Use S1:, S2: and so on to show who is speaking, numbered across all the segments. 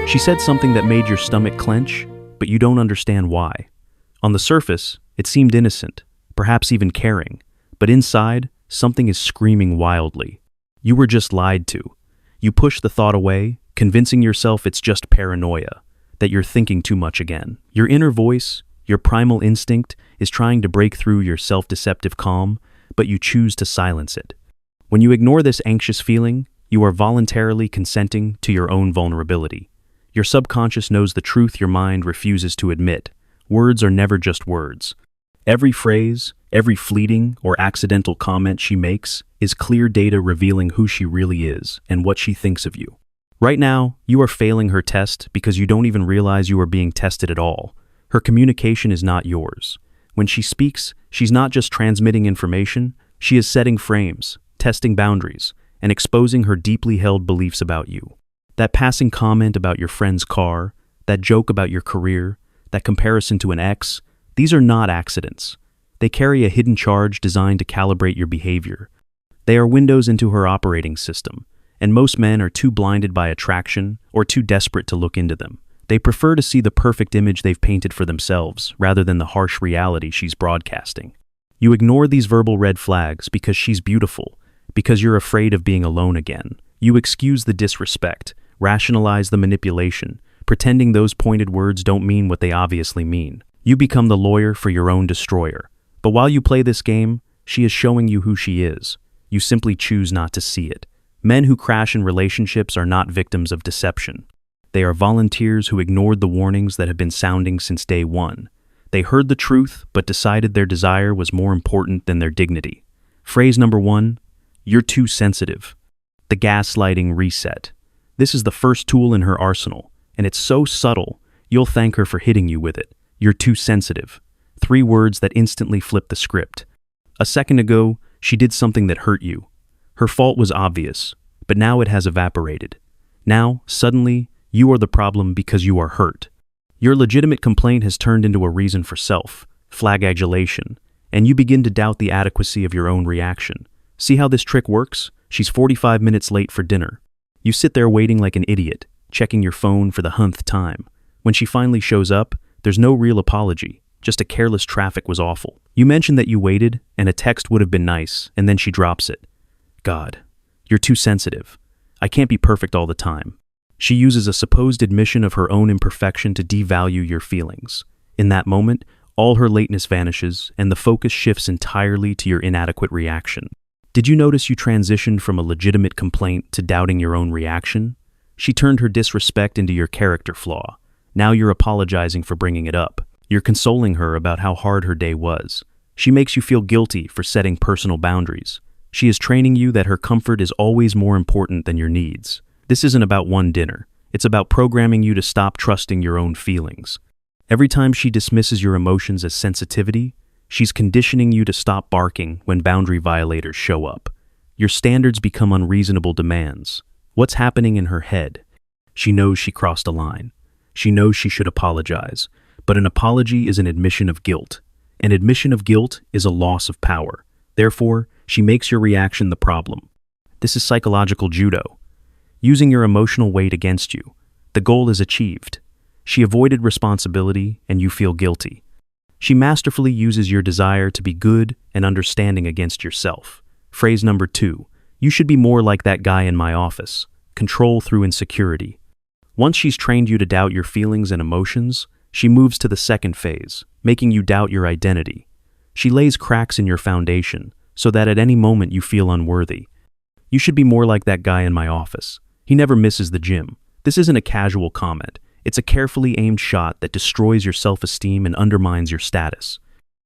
S1: She said something that made your stomach clench, but you don't understand why. On the surface, it seemed innocent, perhaps even caring, but inside, something is screaming wildly. You were just lied to. You push the thought away, convincing yourself it's just paranoia, that you're thinking too much again. Your inner voice, your primal instinct, is trying to break through your self-deceptive calm, but you choose to silence it. When you ignore this anxious feeling, you are voluntarily consenting to your own vulnerability. Your subconscious knows the truth your mind refuses to admit. Words are never just words. Every phrase, every fleeting or accidental comment she makes is clear data revealing who she really is and what she thinks of you. Right now, you are failing her test because you don't even realize you are being tested at all. Her communication is not yours. When she speaks, she's not just transmitting information, she is setting frames, testing boundaries, and exposing her deeply held beliefs about you. That passing comment about your friend's car, that joke about your career, that comparison to an ex, these are not accidents. They carry a hidden charge designed to calibrate your behavior. They are windows into her operating system, and most men are too blinded by attraction or too desperate to look into them. They prefer to see the perfect image they've painted for themselves rather than the harsh reality she's broadcasting. You ignore these verbal red flags because she's beautiful, because you're afraid of being alone again. You excuse the disrespect, rationalize the manipulation, pretending those pointed words don't mean what they obviously mean. You become the lawyer for your own destroyer. But while you play this game, she is showing you who she is. You simply choose not to see it. Men who crash in relationships are not victims of deception. They are volunteers who ignored the warnings that have been sounding since day one. They heard the truth, but decided their desire was more important than their dignity. Phrase number 1, you're too sensitive. The gaslighting reset. This is the first tool in her arsenal, and it's so subtle, you'll thank her for hitting you with it. You're too sensitive. 3 words that instantly flip the script. A second ago, she did something that hurt you. Her fault was obvious, but now it has evaporated. Now, suddenly, you are the problem because you are hurt. Your legitimate complaint has turned into a reason for self-flagellation, and you begin to doubt the adequacy of your own reaction. See how this trick works? She's 45 minutes late for dinner. You sit there waiting like an idiot, checking your phone for the 100th time. When she finally shows up, there's no real apology, just a careless traffic was awful. You mentioned that you waited, and a text would have been nice, and then she drops it. God, you're too sensitive. I can't be perfect all the time. She uses a supposed admission of her own imperfection to devalue your feelings. In that moment, all her lateness vanishes, and the focus shifts entirely to your inadequate reaction. Did you notice you transitioned from a legitimate complaint to doubting your own reaction? She turned her disrespect into your character flaw. Now you're apologizing for bringing it up. You're consoling her about how hard her day was. She makes you feel guilty for setting personal boundaries. She is training you that her comfort is always more important than your needs. This isn't about one dinner. It's about programming you to stop trusting your own feelings. Every time she dismisses your emotions as sensitivity, she's conditioning you to stop barking when boundary violators show up. Your standards become unreasonable demands. What's happening in her head? She knows she crossed a line. She knows she should apologize. But an apology is an admission of guilt. An admission of guilt is a loss of power. Therefore, she makes your reaction the problem. This is psychological judo. Using your emotional weight against you. The goal is achieved. She avoided responsibility, and you feel guilty. She masterfully uses your desire to be good and understanding against yourself. Phrase number 2, you should be more like that guy in my office. Control through insecurity. Once she's trained you to doubt your feelings and emotions, she moves to the second phase, making you doubt your identity. She lays cracks in your foundation, so that at any moment you feel unworthy. You should be more like that guy in my office. He never misses the gym. This isn't a casual comment. It's a carefully aimed shot that destroys your self-esteem and undermines your status.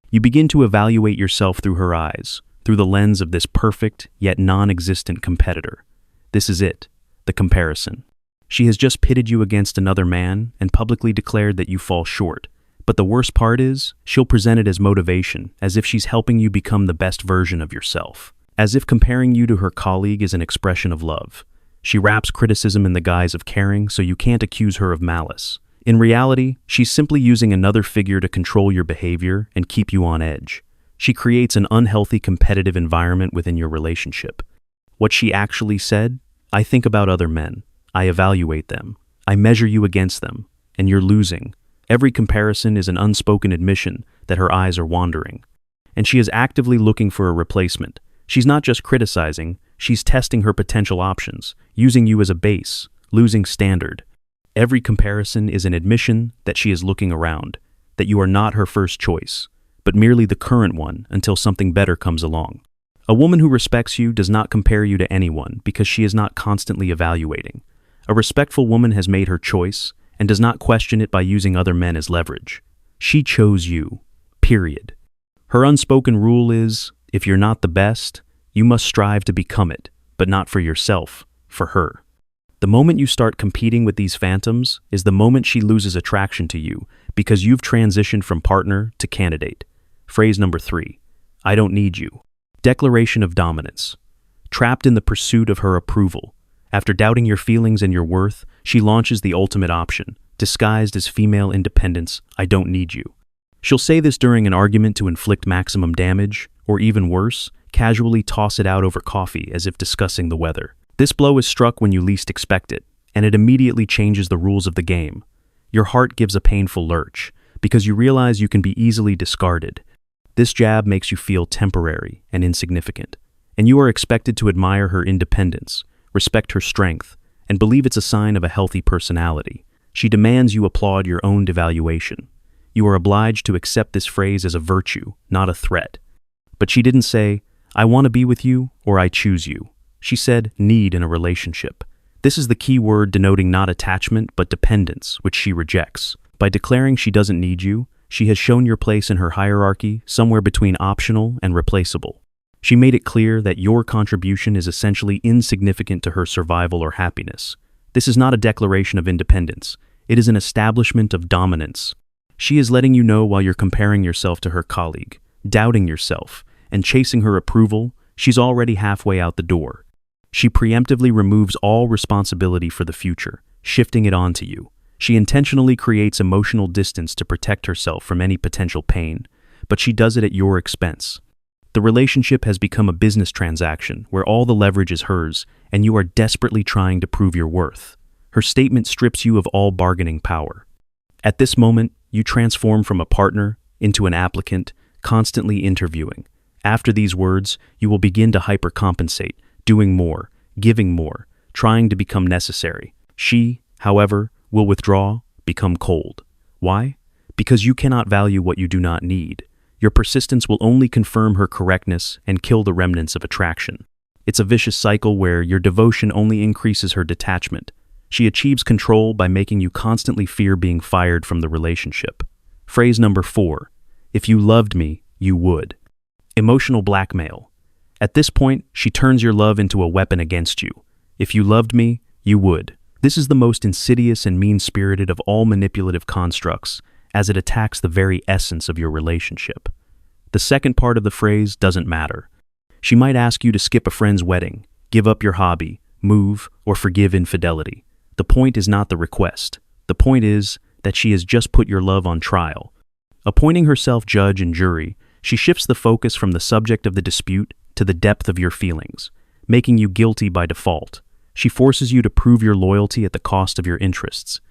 S1: You begin to evaluate yourself through her eyes, through the lens of this perfect yet non-existent competitor. This is it, the comparison. She has just pitted you against another man and publicly declared that you fall short. But the worst part is, she'll present it as motivation, as if she's helping you become the best version of yourself. As if comparing you to her colleague is an expression of love. She wraps criticism in the guise of caring so you can't accuse her of malice. In reality, she's simply using another figure to control your behavior and keep you on edge. She creates an unhealthy competitive environment within your relationship. What she actually said? I think about other men. I evaluate them. I measure you against them, and you're losing. Every comparison is an unspoken admission that her eyes are wandering. And she is actively looking for a replacement. She's not just criticizing, she's testing her potential options, using you as a base, losing standard. Every comparison is an admission that she is looking around, that you are not her first choice, but merely the current one until something better comes along. A woman who respects you does not compare you to anyone because she is not constantly evaluating. A respectful woman has made her choice and does not question it by using other men as leverage. She chose you, period. Her unspoken rule is, if you're not the best, you must strive to become it, but not for yourself, for her. The moment you start competing with these phantoms is the moment she loses attraction to you because you've transitioned from partner to candidate. Phrase number 3, I don't need you. Declaration of dominance. Trapped in the pursuit of her approval, after doubting your feelings and your worth, she launches the ultimate option, disguised as female independence, I don't need you. She'll say this during an argument to inflict maximum damage, or even worse, casually toss it out over coffee as if discussing the weather. This blow is struck when you least expect it, and it immediately changes the rules of the game. Your heart gives a painful lurch, because you realize you can be easily discarded. This jab makes you feel temporary and insignificant, and you are expected to admire her independence, respect her strength, and believe it's a sign of a healthy personality. She demands you applaud your own devaluation. You are obliged to accept this phrase as a virtue, not a threat. But she didn't say, I want to be with you or I choose you. She said, need in a relationship. This is the key word denoting not attachment but dependence, which she rejects. By declaring she doesn't need you, she has shown your place in her hierarchy somewhere between optional and replaceable. She made it clear that your contribution is essentially insignificant to her survival or happiness. This is not a declaration of independence. It is an establishment of dominance. She is letting you know while you're comparing yourself to her colleague, doubting yourself, and chasing her approval, she's already halfway out the door. She preemptively removes all responsibility for the future, shifting it onto you. She intentionally creates emotional distance to protect herself from any potential pain, but she does it at your expense. The relationship has become a business transaction where all the leverage is hers, and you are desperately trying to prove your worth. Her statement strips you of all bargaining power. At this moment, you transform from a partner into an applicant, constantly interviewing. After these words, you will begin to hypercompensate, doing more, giving more, trying to become necessary. She, however, will withdraw, become cold. Why? Because you cannot value what you do not need. Your persistence will only confirm her correctness and kill the remnants of attraction. It's a vicious cycle where your devotion only increases her detachment. She achieves control by making you constantly fear being fired from the relationship. Phrase number 4, if you loved me, you would. Emotional blackmail. At this point, she turns your love into a weapon against you. If you loved me, you would. This is the most insidious and mean-spirited of all manipulative constructs, as it attacks the very essence of your relationship. The second part of the phrase doesn't matter. She might ask you to skip a friend's wedding, give up your hobby, move, or forgive infidelity. The point is not the request. The point is that she has just put your love on trial. Appointing herself judge and jury, she shifts the focus from the subject of the dispute to the depth of your feelings, making you guilty by default. She forces you to prove your loyalty at the cost of your interests.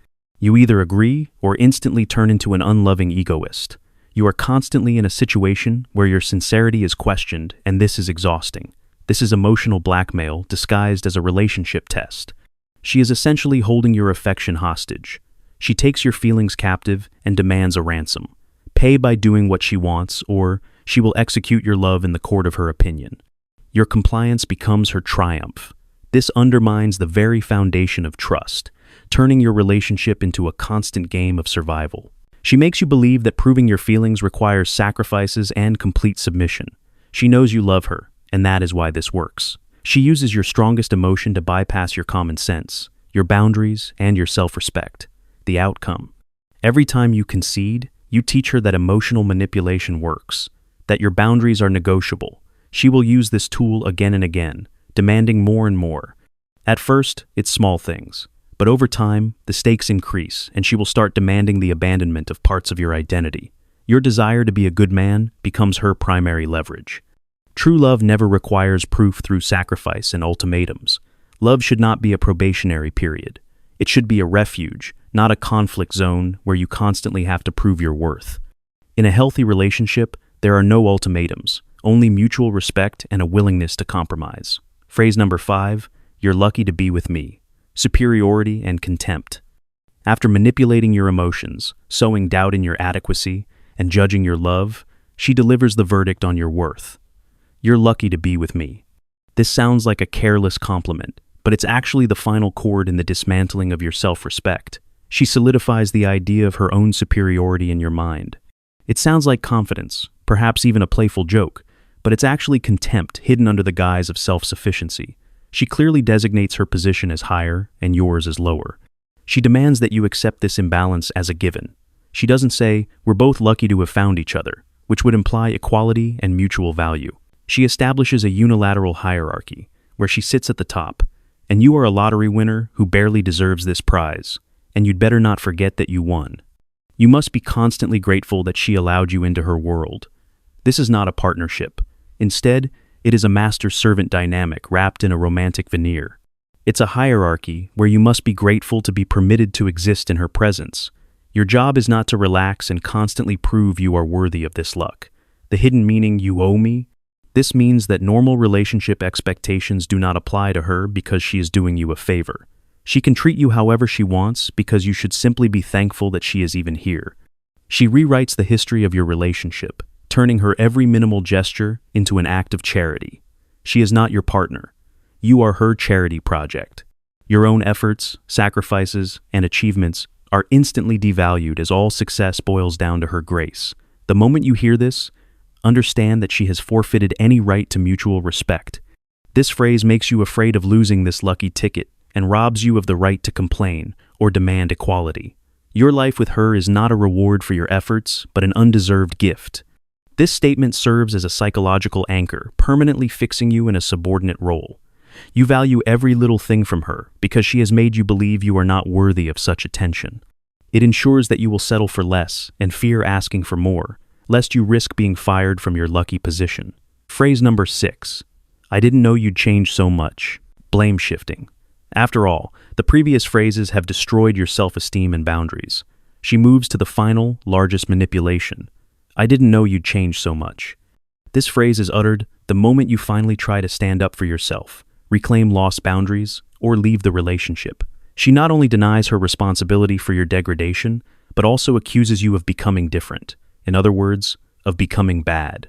S1: You either agree or instantly turn into an unloving egoist. You are constantly in a situation where your sincerity is questioned, and this is exhausting. This is emotional blackmail disguised as a relationship test. She is essentially holding your affection hostage. She takes your feelings captive and demands a ransom. Pay by doing what she wants, or she will execute your love in the court of her opinion. Your compliance becomes her triumph. This undermines the very foundation of trust, turning your relationship into a constant game of survival. She makes you believe that proving your feelings requires sacrifices and complete submission. She knows you love her, and that is why this works. She uses your strongest emotion to bypass your common sense, your boundaries, and your self-respect. The outcome. Every time you concede, you teach her that emotional manipulation works, that your boundaries are negotiable. She will use this tool again and again, demanding more and more. At first, it's small things, but over time, the stakes increase, and she will start demanding the abandonment of parts of your identity. Your desire to be a good man becomes her primary leverage. True love never requires proof through sacrifice and ultimatums. Love should not be a probationary period. It should be a refuge, not a conflict zone where you constantly have to prove your worth. In a healthy relationship, there are no ultimatums, only mutual respect and a willingness to compromise. Phrase number 5, you're lucky to be with me. Superiority and contempt. After manipulating your emotions, sowing doubt in your adequacy, and judging your love, she delivers the verdict on your worth. You're lucky to be with me. This sounds like a careless compliment, but it's actually the final chord in the dismantling of your self-respect. She solidifies the idea of her own superiority in your mind. It sounds like confidence, perhaps even a playful joke, but it's actually contempt hidden under the guise of self-sufficiency. She clearly designates her position as higher and yours as lower. She demands that you accept this imbalance as a given. She doesn't say, we're both lucky to have found each other, which would imply equality and mutual value. She establishes a unilateral hierarchy, where she sits at the top, and you are a lottery winner who barely deserves this prize, and you'd better not forget that you won. You must be constantly grateful that she allowed you into her world. This is not a partnership. Instead, it is a master-servant dynamic wrapped in a romantic veneer. It's a hierarchy where you must be grateful to be permitted to exist in her presence. Your job is not to relax and constantly prove you are worthy of this luck. The hidden meaning, you owe me, this means that normal relationship expectations do not apply to her because she is doing you a favor. She can treat you however she wants because you should simply be thankful that she is even here. She rewrites the history of your relationship, turning her every minimal gesture into an act of charity. She is not your partner. You are her charity project. Your own efforts, sacrifices, and achievements are instantly devalued as all success boils down to her grace. The moment you hear this, understand that she has forfeited any right to mutual respect. This phrase makes you afraid of losing this lucky ticket and robs you of the right to complain or demand equality. Your life with her is not a reward for your efforts, but an undeserved gift. This statement serves as a psychological anchor, permanently fixing you in a subordinate role. You value every little thing from her because she has made you believe you are not worthy of such attention. It ensures that you will settle for less and fear asking for more, lest you risk being fired from your lucky position. Phrase number 6. I didn't know you'd change so much. Blame shifting. After all, the previous phrases have destroyed your self-esteem and boundaries. She moves to the final, largest manipulation. I didn't know you'd change so much. This phrase is uttered the moment you finally try to stand up for yourself, reclaim lost boundaries, or leave the relationship. She not only denies her responsibility for your degradation, but also accuses you of becoming different. In other words, of becoming bad.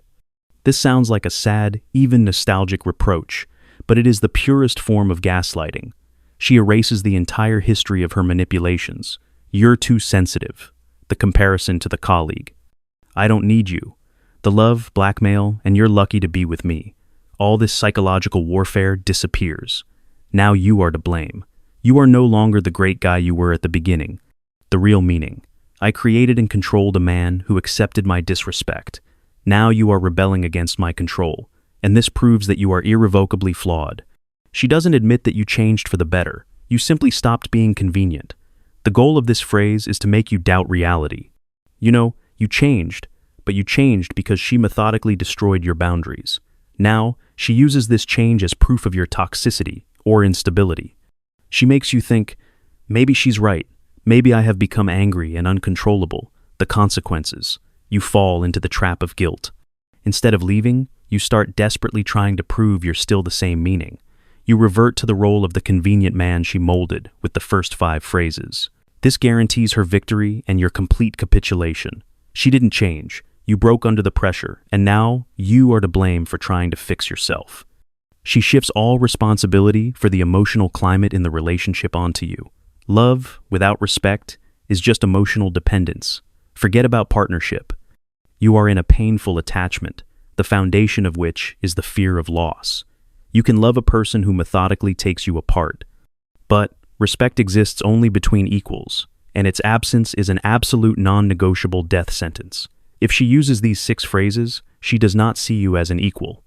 S1: This sounds like a sad, even nostalgic reproach, but it is the purest form of gaslighting. She erases the entire history of her manipulations. You're too sensitive. The comparison to the colleague. I don't need you. The love, blackmail, and you're lucky to be with me. All this psychological warfare disappears. Now you are to blame. You are no longer the great guy you were at the beginning. The real meaning. I created and controlled a man who accepted my disrespect. Now you are rebelling against my control, and this proves that you are irrevocably flawed. She doesn't admit that you changed for the better. You simply stopped being convenient. The goal of this phrase is to make you doubt reality. You know, you changed, but you changed because she methodically destroyed your boundaries. Now, she uses this change as proof of your toxicity or instability. She makes you think, maybe she's right. Maybe I have become angry and uncontrollable. The consequences. You fall into the trap of guilt. Instead of leaving, you start desperately trying to prove you're still the same meaning. You revert to the role of the convenient man she molded with the first 5 phrases. This guarantees her victory and your complete capitulation. She didn't change. You broke under the pressure, and now you are to blame for trying to fix yourself. She shifts all responsibility for the emotional climate in the relationship onto you. Love, without respect, is just emotional dependence. Forget about partnership. You are in a painful attachment, the foundation of which is the fear of loss. You can love a person who methodically takes you apart. But respect exists only between equals, and its absence is an absolute non-negotiable death sentence. If she uses these 6 phrases, she does not see you as an equal.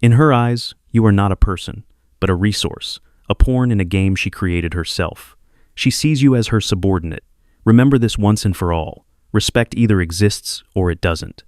S1: In her eyes, you are not a person, but a resource, a pawn in a game she created herself. She sees you as her subordinate. Remember this once and for all. Respect either exists or it doesn't.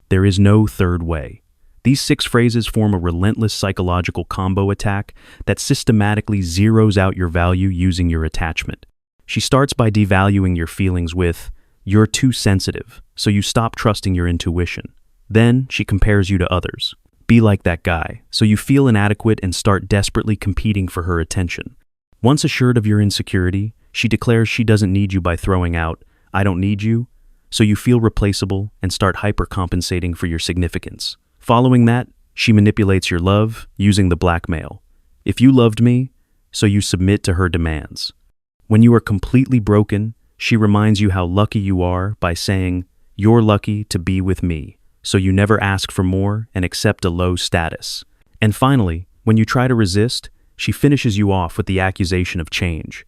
S1: There is no third way. These 6 phrases form a relentless psychological combo attack that systematically zeroes out your value using your attachment. She starts by devaluing your feelings with, "You're too sensitive," so you stop trusting your intuition. Then she compares you to others. "Be like that guy," so you feel inadequate and start desperately competing for her attention. Once assured of your insecurity, she declares she doesn't need you by throwing out, "I don't need you," so you feel replaceable and start hypercompensating for your significance. Following that, she manipulates your love using the blackmail. "If you loved me," so you submit to her demands. When you are completely broken, she reminds you how lucky you are by saying, "You're lucky to be with me," so you never ask for more and accept a low status. And finally, when you try to resist, she finishes you off with the accusation of change.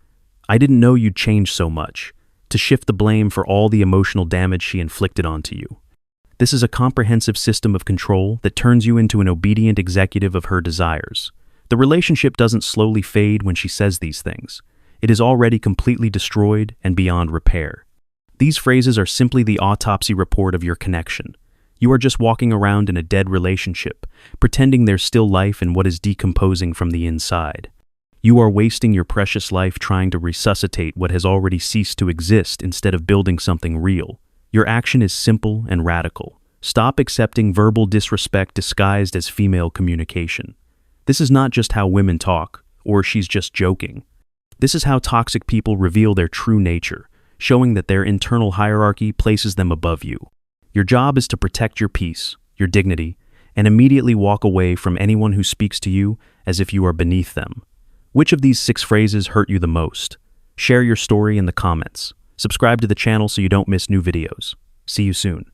S1: "I didn't know you'd change so much," to shift the blame for all the emotional damage she inflicted onto you. This is a comprehensive system of control that turns you into an obedient executive of her desires. The relationship doesn't slowly fade when she says these things. It is already completely destroyed and beyond repair. These phrases are simply the autopsy report of your connection. You are just walking around in a dead relationship, pretending there's still life in what is decomposing from the inside. You are wasting your precious life trying to resuscitate what has already ceased to exist instead of building something real. Your action is simple and radical. Stop accepting verbal disrespect disguised as female communication. This is not just how women talk, or "she's just joking." This is how toxic people reveal their true nature, showing that their internal hierarchy places them above you. Your job is to protect your peace, your dignity, and immediately walk away from anyone who speaks to you as if you are beneath them. Which of these 6 phrases hurt you the most? Share your story in the comments. Subscribe to the channel so you don't miss new videos. See you soon.